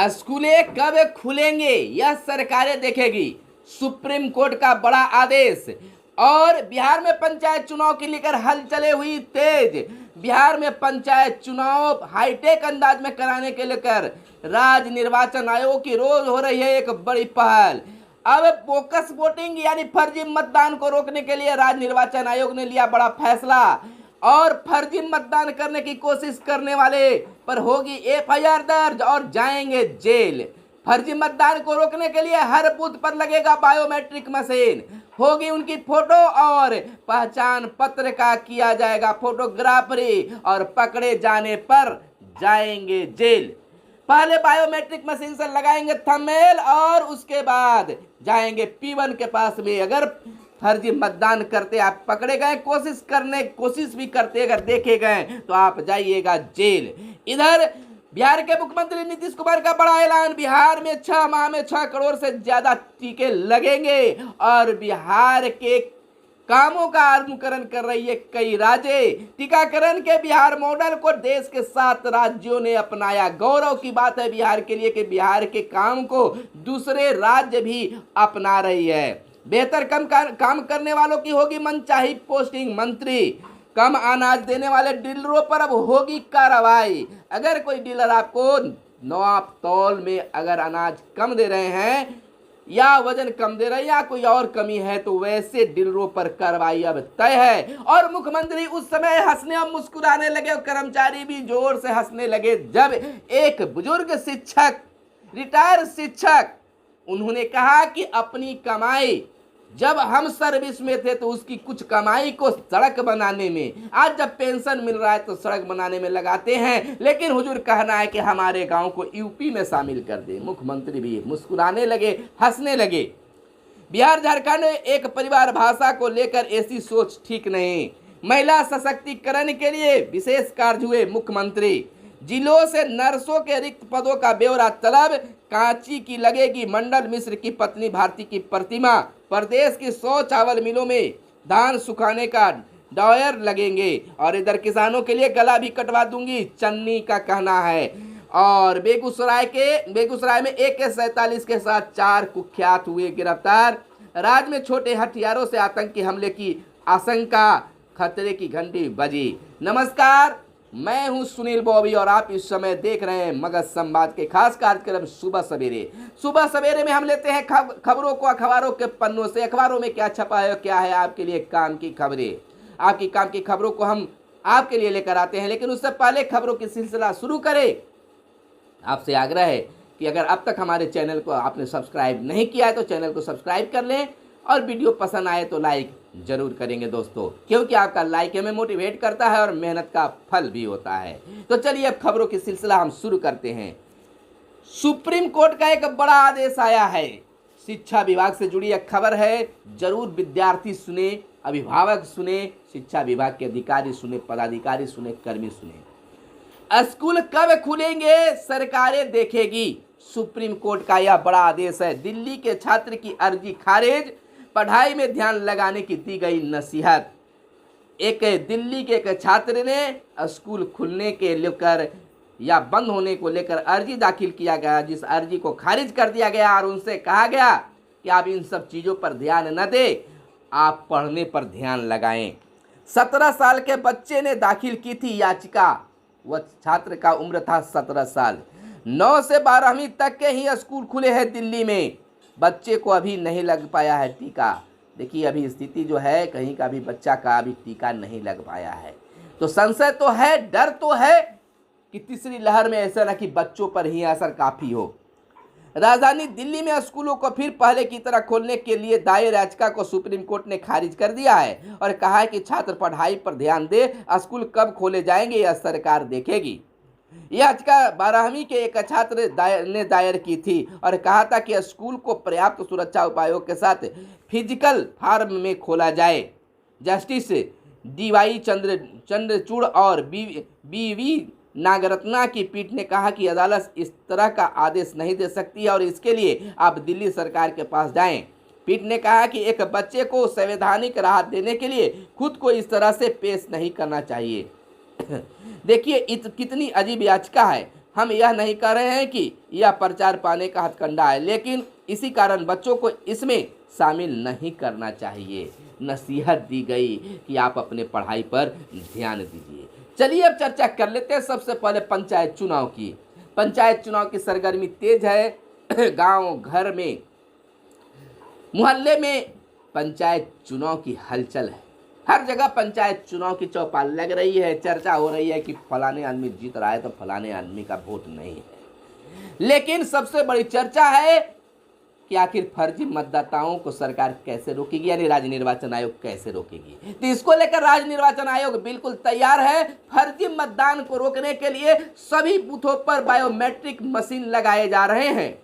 स्कूलें कब खुलेंगे यह सरकारें देखेगी, सुप्रीम कोर्ट का बड़ा आदेश। और बिहार में पंचायत चुनाव की लेकर हलचलें हुई तेज। बिहार में पंचायत चुनाव हाईटेक अंदाज में कराने के लेकर राज्य निर्वाचन आयोग की रोज हो रही है एक बड़ी पहल। अब बोकस वोटिंग यानी फर्जी मतदान को रोकने के लिए राज्य निर्वाचन आयोग ने लिया बड़ा फैसला और फर्जी मतदान करने की कोशिश करने वाले पर होगी एफआईआर दर्ज और जाएंगे जेल। फर्जी मतदान को रोकने के लिए हर बूथ पर लगेगा बायोमेट्रिक मशीन, होगी उनकी फोटो और पहचान पत्र का किया जाएगा फोटोग्राफरी और पकड़े जाने पर जाएंगे जेल। पहले बायोमेट्रिक मशीन से लगाएंगे थंबनेल और उसके बाद जाएंगे P1 के पास में। अगर फर्जी मतदान करते आप पकड़े गए, कोशिश भी करते अगर देखे गए तो आप जाइएगा जेल। इधर बिहार के मुख्यमंत्री नीतीश कुमार का बड़ा ऐलान, बिहार में 6 माह में 6 करोड़ से ज्यादा टीके लगेंगे और बिहार के कामों का अनुकरण कर रही है कई राज्य। टीकाकरण के बिहार मॉडल को देश के 7 राज्यों ने अपनाया। गौरव की बात है बिहार के लिए कि बिहार के काम को दूसरे राज्य भी अपना रही है। बेहतर काम करने वालों की होगी मनचाही पोस्टिंग। मंत्री कम अनाज देने वाले डीलरों पर अब होगी कार्रवाई। अगर कोई डीलर आपको नाप तौल में अगर अनाज कम दे रहे हैं या वजन कम दे रहे हैं या कोई और कमी है तो वैसे डीलरों पर कार्रवाई अब तय है। और मुख्यमंत्री उस समय हंसने और मुस्कुराने लगे और कर्मचारी भी जोर से हंसने लगे जब एक बुजुर्ग शिक्षक, रिटायर्ड शिक्षक, उन्होंने कहा कि अपनी कमाई जब हम सर्विस में थे तो उसकी कुछ कमाई को सड़क बनाने में, आज जब पेंशन मिल रहा है तो सड़क बनाने में लगाते हैं, लेकिन हुजूर कहना है कि हमारे गांव को यूपी में शामिल कर दे। मुख्यमंत्री भी मुस्कुराने लगे, हंसने लगे। बिहार झारखंड एक परिवार भाषा को लेकर ऐसी सोच ठीक नहीं। महिला सशक्तिकरण के लिए विशेष कार्य हुए मुख्यमंत्री। जिलों से नर्सों के रिक्त पदों का ब्यौरा तलब। कांची की लगेगी मंडल मिश्र की पत्नी भारती की प्रतिमा। प्रदेश की 100 चावल मिलों में धान सुखाने का ड्रायर लगेंगे। और इधर किसानों के लिए गला भी कटवा दूंगी, चन्नी का कहना है। और बेगूसराय में AK-47 के साथ 4 कुख्यात हुए गिरफ्तार। राज्य में छोटे हथियारों से आतंकी हमले की आशंका, खतरे की घंटी बजी। नमस्कार, मैं हूं सुनील बॉबी और आप इस समय देख रहे हैं मगध संवाद के खास कार्यक्रम सुबह सवेरे। सुबह सवेरे में हम लेते हैं खबरों को अखबारों के पन्नों से। अखबारों में क्या छपा है, क्या है आपके लिए काम की खबरें। आपकी काम की खबरों को हम आपके लिए लेकर आते हैं, लेकिन उससे पहले खबरों की सिलसिला शुरू करें। आपसे आग्रह है कि अगर अब तक हमारे चैनल को आपने सब्सक्राइब नहीं किया है तो चैनल को सब्सक्राइब कर लें और वीडियो पसंद आए तो लाइक जरूर करेंगे दोस्तों, क्योंकि आपका लाइक हमें मोटिवेट करता है और मेहनत का फल भी होता है। तो चलिए अब खबरों की सिलसिला हम शुरू करते हैं। सुप्रीम कोर्ट का एक बड़ा आदेश आया है। शिक्षा विभाग से जुड़ी एक खबर है, जरूर विद्यार्थी सुने, अभिभावक सुने, शिक्षा विभाग के अधिकारी सुने, पदाधिकारी सुने, कर्मी सुने। स्कूल कब खुलेंगे सरकारें देखेगी, सुप्रीम कोर्ट का यह बड़ा आदेश है। दिल्ली के छात्र की अर्जी खारिज, पढ़ाई में ध्यान लगाने की दी गई नसीहत। एक दिल्ली के एक छात्र ने स्कूल खुलने के लेकर या बंद होने को लेकर अर्जी दाखिल किया गया, जिस अर्जी को खारिज कर दिया गया और उनसे कहा गया कि आप इन सब चीज़ों पर ध्यान न दें, आप पढ़ने पर ध्यान लगाएं। 17 साल के बच्चे ने दाखिल की थी याचिका। वह छात्र का उम्र था 17 साल। 9 से 12वीं तक के ही स्कूल खुले हैं दिल्ली में। बच्चे को अभी नहीं लग पाया है टीका। देखिए अभी स्थिति जो है, कहीं का भी बच्चा का अभी टीका नहीं लग पाया है, तो संशय तो है, डर तो है कि तीसरी लहर में ऐसा ना कि बच्चों पर ही असर काफ़ी हो। राजधानी दिल्ली में स्कूलों को फिर पहले की तरह खोलने के लिए दायर याचिका को सुप्रीम कोर्ट ने खारिज कर दिया है और कहा है कि छात्र पढ़ाई पर ध्यान दे, स्कूल कब खोले जाएंगे यह सरकार देखेगी। यह याचिका 12वीं के एक छात्र ने दायर की थी और कहा था कि स्कूल को पर्याप्त सुरक्षा उपायों के साथ फिजिकल फार्म में खोला जाए। जस्टिस DY चंद्रचूड़ और BV नागरत्ना की पीठ ने कहा कि अदालत इस तरह का आदेश नहीं दे सकती है और इसके लिए आप दिल्ली सरकार के पास जाएं। पीठ ने कहा कि एक बच्चे को संवैधानिक राहत देने के लिए खुद को इस तरह से पेश नहीं करना चाहिए। देखिए कितनी अजीब याचिका है। हम यह नहीं कह रहे हैं कि यह प्रचार पाने का हथकंडा है, लेकिन इसी कारण बच्चों को इसमें शामिल नहीं करना चाहिए। नसीहत दी गई कि आप अपने पढ़ाई पर ध्यान दीजिए। चलिए अब चर्चा कर लेते हैं सबसे पहले पंचायत चुनाव की। पंचायत चुनाव की सरगर्मी तेज है। गांव घर में, मोहल्ले में पंचायत चुनाव की हलचल है। हर जगह पंचायत चुनाव की चौपाल लग रही है। चर्चा हो रही है कि फलाने आदमी जीत रहा है तो फलाने आदमी का वोट नहीं है। लेकिन सबसे बड़ी चर्चा है कि आखिर फर्जी मतदाताओं को सरकार कैसे रोकेगी, यानी राज्य निर्वाचन आयोग कैसे रोकेगी। तो इसको लेकर राज्य निर्वाचन आयोग बिल्कुल तैयार है। फर्जी मतदान को रोकने के लिए सभी बूथों पर बायोमेट्रिक मशीन लगाए जा रहे हैं,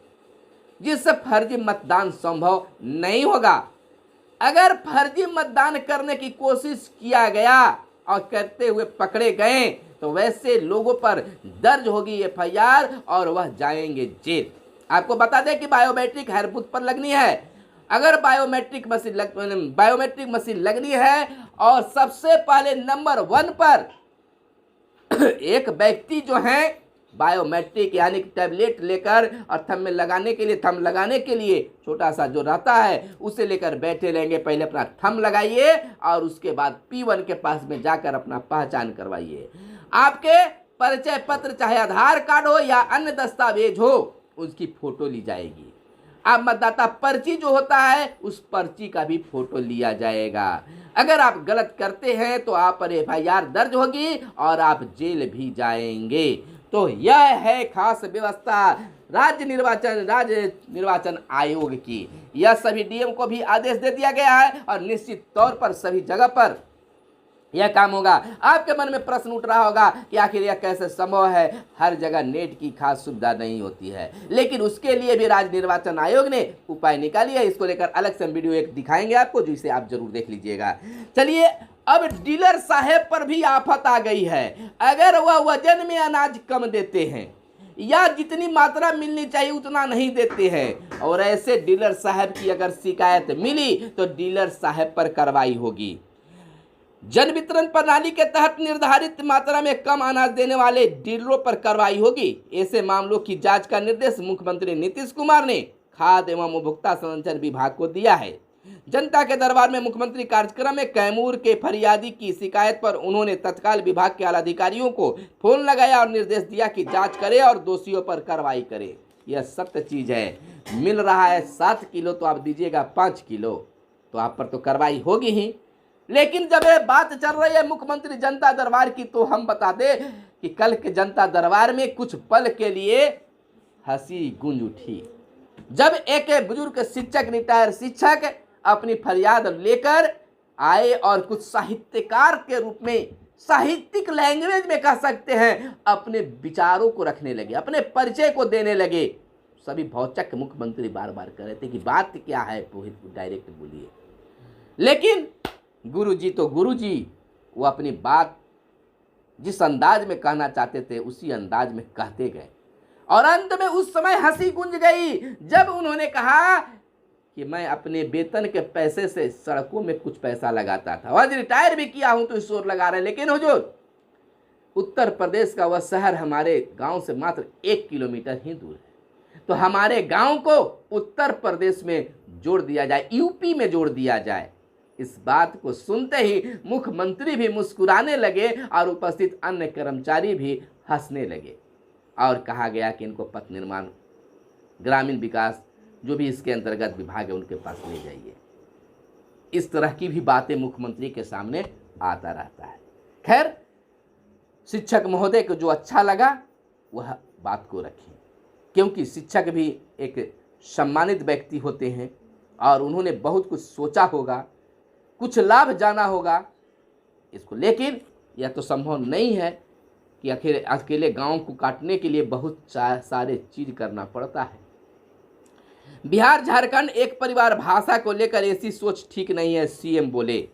जिससे फर्जी मतदान संभव नहीं होगा। अगर फर्जी मतदान करने की कोशिश किया गया और करते हुए पकड़े गए तो वैसे लोगों पर दर्ज होगी एफआईआर और वह जाएंगे जेल। आपको बता दें कि बायोमेट्रिक हर बूथ पर लगनी है। अगर बायोमेट्रिक मशीन लगनी है और सबसे पहले नंबर 1 पर एक व्यक्ति जो है बायोमेट्रिक यानी कि टैबलेट लेकर और थंब लगाने के लिए छोटा सा जो रहता है उसे लेकर बैठे रहेंगे। पहले अपना थंब लगाइए और उसके बाद P1 के पास में जाकर अपना पहचान करवाइए। आपके परिचय पत्र चाहे आधार कार्ड हो या अन्य दस्तावेज हो, उसकी फोटो ली जाएगी। अब मतदाता पर्ची जो होता है उस पर्ची का भी फोटो लिया जाएगा। अगर आप गलत करते हैं तो आप पर एफआईआर दर्ज होगी और आप जेल भी जाएंगे। तो यह है खास व्यवस्था राज्य निर्वाचन आयोग की। यह सभी डीएम को भी आदेश दे दिया गया है और निश्चित तौर पर सभी जगह पर यह काम होगा। आपके मन में प्रश्न उठ रहा होगा कि आखिर यह कैसे संभव है, हर जगह नेट की खास सुविधा नहीं होती है। लेकिन उसके लिए भी राज्य निर्वाचन आयोग ने उपाय निकाली है। इसको लेकर अलग से वीडियो एक दिखाएंगे आपको, जिसे आप जरूर देख लीजिएगा। चलिए अब डीलर साहेब पर भी आफत आ गई है। अगर वह वजन में अनाज कम देते हैं या जितनी मात्रा मिलनी चाहिए उतना नहीं देते हैं और ऐसे डीलर साहब की अगर शिकायत मिली तो डीलर साहब पर कार्रवाई होगी। जन वितरण प्रणाली के तहत निर्धारित मात्रा में कम अनाज देने वाले डीलरों पर कार्रवाई होगी। ऐसे मामलों की जांच का निर्देश मुख्यमंत्री नीतीश कुमार ने खाद्य एवं उपभोक्ता संरक्षण विभाग को दिया है। जनता के दरबार में मुख्यमंत्री कार्यक्रम में कैमूर के फरियादी की शिकायत पर उन्होंने तत्काल विभाग के आला अधिकारियों को फोन लगाया और निर्देश दिया कि जांच करे और दोषियों पर कार्रवाई करे। यह सत्य चीज है। मिल रहा है 7 किलो तो आप दीजिएगा 5 किलो, तो आप पर तो कार्रवाई होगी ही। लेकिन जब ये बात चल रही है मुख्यमंत्री जनता दरबार की, तो हम बता दें कि कल के जनता दरबार में कुछ पल के लिए हंसी गूंज उठी जब एक बुजुर्ग शिक्षक, रिटायर शिक्षक अपनी फरियाद लेकर आए और कुछ साहित्यकार के रूप में, साहित्यिक लैंग्वेज में कह सकते हैं, अपने विचारों को रखने लगे, अपने परिचय को देने लगे। सभी भौचक मुख्यमंत्री बार बार कह रहे थे कि बात क्या है, पुरोहित को डायरेक्ट बोलिए। लेकिन गुरुजी तो गुरुजी, वो अपनी बात जिस अंदाज में कहना चाहते थे उसी अंदाज में कहते गए और अंत में उस समय हंसी गूंज गई जब उन्होंने कहा कि मैं अपने वेतन के पैसे से सड़कों में कुछ पैसा लगाता था, आज रिटायर भी किया हूं तो शोर लगा रहे। लेकिन हुजूर, उत्तर प्रदेश का वह शहर हमारे गांव से मात्र 1 किलोमीटर ही दूर है, तो हमारे गांव को उत्तर प्रदेश में जोड़ दिया जाए, यूपी में जोड़ दिया जाए। इस बात को सुनते ही मुख्यमंत्री भी मुस्कुराने लगे और उपस्थित अन्य कर्मचारी भी हंसने लगे और कहा गया कि इनको पथ निर्माण, ग्रामीण विकास, जो भी इसके अंतर्गत विभाग है उनके पास ले जाइए। इस तरह की भी बातें मुख्यमंत्री के सामने आता रहता है। खैर, शिक्षक महोदय को जो अच्छा लगा वह बात को रखें, क्योंकि शिक्षक भी एक सम्मानित व्यक्ति होते हैं और उन्होंने बहुत कुछ सोचा होगा, कुछ लाभ जाना होगा इसको। लेकिन यह तो संभव नहीं है कि अकेले गांव को काटने के लिए बहुत सारे चीज करना पड़ता है। बिहार झारखंड एक परिवार भाषा को लेकर ऐसी सोच ठीक नहीं है, सीएम बोले।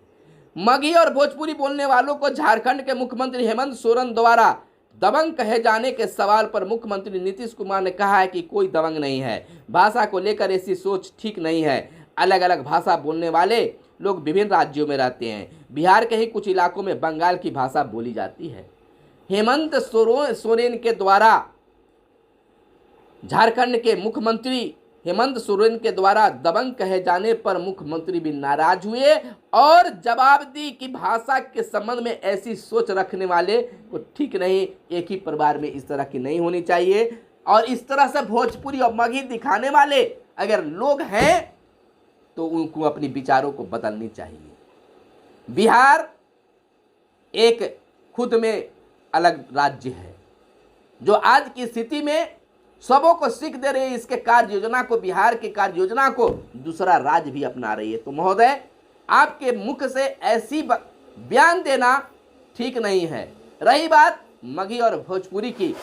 मगही और भोजपुरी बोलने वालों को झारखंड के मुख्यमंत्री हेमंत सोरेन द्वारा दबंग कहे जाने के सवाल पर मुख्यमंत्री नीतीश कुमार ने कहा है कि कोई दबंग नहीं है, भाषा को लेकर ऐसी सोच ठीक नहीं है। अलग अलग भाषा बोलने वाले लोग विभिन्न राज्यों में रहते हैं। बिहार के ही कुछ इलाकों में बंगाल की भाषा बोली जाती है। हेमंत सोरेन के द्वारा झारखंड के मुख्यमंत्री हेमंत सोरेन के द्वारा दबंग कहे जाने पर मुख्यमंत्री भी नाराज हुए और जवाब दी कि भाषा के संबंध में ऐसी सोच रखने वाले को ठीक नहीं, एक ही परिवार में इस तरह की नहीं होनी चाहिए। और इस तरह से भोजपुरी और मगही दिखाने वाले अगर लोग हैं तो उनको अपनी विचारों को बदलनी चाहिए। बिहार एक खुद में अलग राज्य है जो आज की स्थिति में सबों को सीख दे रही है। इसके कार्य योजना को, बिहार की कार्य योजना को दूसरा राज्य भी अपना रही है। तो महोदय, आपके मुख से ऐसी बयान देना ठीक नहीं है। रही बात मगही और भोजपुरी की,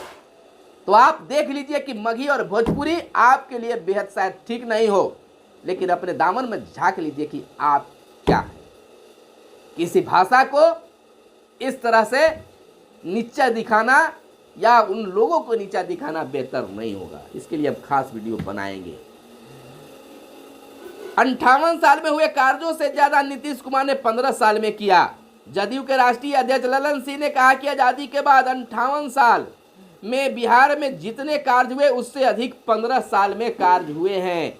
तो आप देख लीजिए कि मगही और भोजपुरी आपके लिए बेहद शायद ठीक नहीं हो, लेकिन अपने दामन में झांक लीजिए कि आप क्या हैं। किसी भाषा को इस तरह से नीचा दिखाना या उन लोगों को नीचा दिखाना बेहतर नहीं होगा। इसके लिए हम खास वीडियो बनाएंगे। 58 साल में हुए कार्यों से ज्यादा नीतीश कुमार ने 15 साल में किया। जदयू के राष्ट्रीय अध्यक्ष ललन सिंह ने कहा कि आजादी के बाद 58 साल में बिहार में जितने कार्य हुए उससे अधिक 15 साल में कार्य हुए हैं।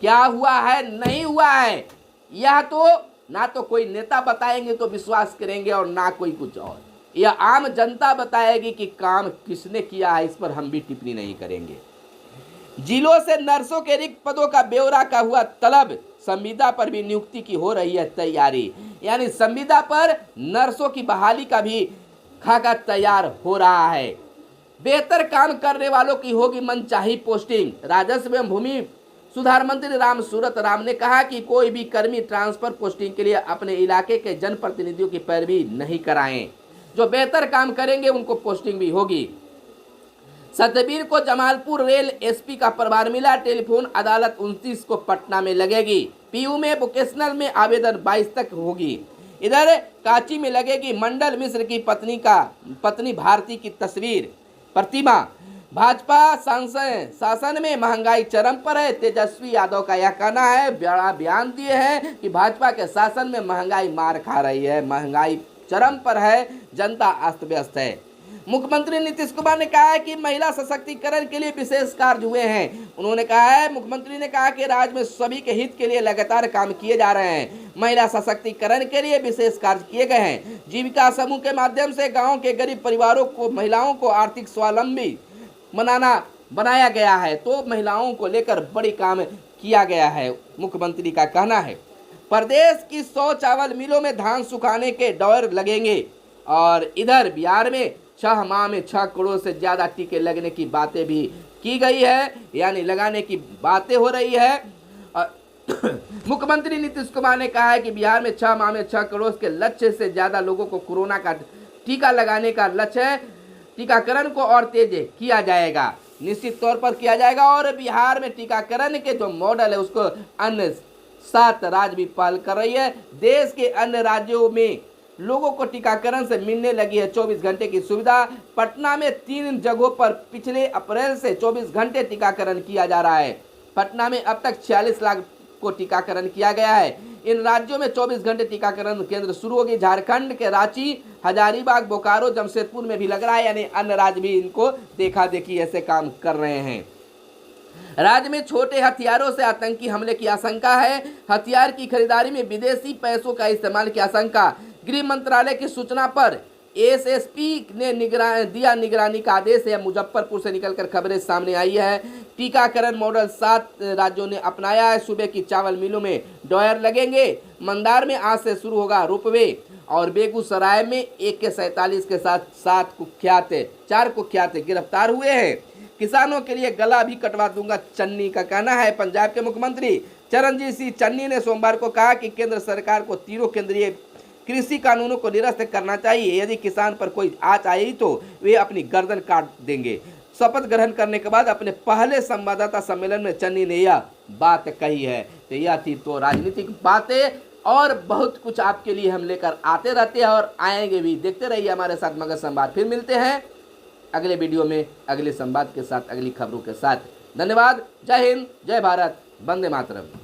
क्या हुआ है, नहीं हुआ है, यह तो ना तो कोई नेता बताएंगे तो विश्वास करेंगे और ना कोई कुछ और। यह आम जनता बताएगी कि काम किसने किया है, इस पर हम भी टिप्पणी नहीं करेंगे। जिलों से नर्सों के रिक्त पदों का ब्यौरा का हुआ तलब। संविदा पर भी नियुक्ति की हो रही है तैयारी, यानी संविदा पर नर्सों की बहाली का भी खाका तैयार हो रहा है। बेहतर काम करने वालों की होगी मनचाही पोस्टिंग। राजस्व एवं भूमि सुधार मंत्री राम सूरत राम ने कहा कि कोई भी कर्मी ट्रांसफर पोस्टिंग के लिए अपने इलाके के जनप्रतिनिधियों की पैरवी नहीं कराएं। जो बेहतर काम करेंगे उनको पोस्टिंग भी होगी। सतबीर को जमालपुर रेल एसपी का प्रभार मिला। टेलीफोन अदालत 29 को पटना में लगेगी। पीयू में वोकेशनल में आवेदन 22 तक होगी। इधर कांची में लगेगी मंडल मिश्र की पत्नी भारती की तस्वीर प्रतिमा। भाजपा शासन में महंगाई चरम पर है। तेजस्वी यादव का यह कहना है, बड़ा बयान दिए हैं कि भाजपा के शासन में महंगाई मार खा रही है, महंगाई चरम पर है, जनता अस्त व्यस्त है। मुख्यमंत्री नीतीश कुमार ने कहा है कि महिला सशक्तिकरण के लिए विशेष कार्य हुए हैं। उन्होंने कहा है, मुख्यमंत्री ने कहा कि राज्य में सभी के हित के लिए लगातार काम किए जा रहे हैं। महिला सशक्तिकरण के लिए विशेष कार्य किए गए हैं। जीविका समूह के माध्यम से गांव के गरीब परिवारों को, महिलाओं को आर्थिक स्वावलंबी बनाया गया है। तो महिलाओं को लेकर बड़ी काम किया गया है, मुख्यमंत्री का कहना है। प्रदेश की 100 चावल मिलों में धान सुखाने के दौर लगेंगे। और इधर बिहार में 6 माह में 6 करोड़ से ज्यादा टीके लगने की बातें भी की गई है, यानी लगाने की बातें हो रही है। मुख्यमंत्री नीतीश कुमार ने कहा है कि बिहार में 6 माह में 6 करोड़ के लक्ष्य से ज्यादा लोगों को कोरोना का टीका लगाने का लक्ष्य है। टीकाकरण को और तेज किया जाएगा, निश्चित तौर पर किया जाएगा। और बिहार में टीकाकरण के जो मॉडल है उसको अन्य 7 राज्य भी पहल कर रही है। देश के अन्य राज्यों में लोगों को टीकाकरण से मिलने लगी है 24 घंटे की सुविधा। पटना में 3 जगहों पर पिछले अप्रैल से 24 घंटे टीकाकरण किया जा रहा है। पटना में अब तक 46 लाख को टीकाकरण किया गया है। इन राज्यों में 24 घंटे टीकाकरण केंद्र शुरू होगी। झारखंड के रांची, हजारीबाग, बोकारो, जमशेदपुर में भी लग रहा है, यानी अन्य राज्य भी इनको देखा देखी ऐसे काम कर रहे हैं। राज्य में छोटे हथियारों से आतंकी हमले की आशंका है। हथियार की खरीदारी में विदेशी पैसों का इस्तेमाल की आशंका। गृह मंत्रालय की सूचना पर एसएसपी ने दिया निगरानी का आदेश है। मुजफ्फरपुर से निकलकर खबरें सामने आई है। टीकाकरण मॉडल 7 राज्यों ने अपनाया है। सुबह की चावल मिलों में ड्रायर लगेंगे। मंदार में आज से शुरू होगा रोपवे। और बेगूसराय में AK-47 के साथ 4 कुख्यात गिरफ्तार हुए हैं। किसानों के लिए गला भी कटवा दूंगा, चन्नी का कहना है। पंजाब के मुख्यमंत्री चरणजीत सिंह चन्नी ने सोमवार को कहा कि केंद्र सरकार को तीनों केंद्रीय कृषि कानूनों को निरस्त करना चाहिए। यदि किसान पर कोई आंच आई तो वे अपनी गर्दन काट देंगे। शपथ ग्रहण करने के बाद अपने पहले संवाददाता सम्मेलन में चन्नी ने यह बात कही है। तो यह थी तो राजनीतिक बातें, और बहुत कुछ आपके लिए हम लेकर आते रहते हैं और आएंगे भी। देखते रहिए हमारे साथ मगध संवाद। फिर मिलते हैं अगले वीडियो में, अगले संवाद के साथ, अगली खबरों के साथ। धन्यवाद। जय हिंद, जय भारत, वंदे मातरम।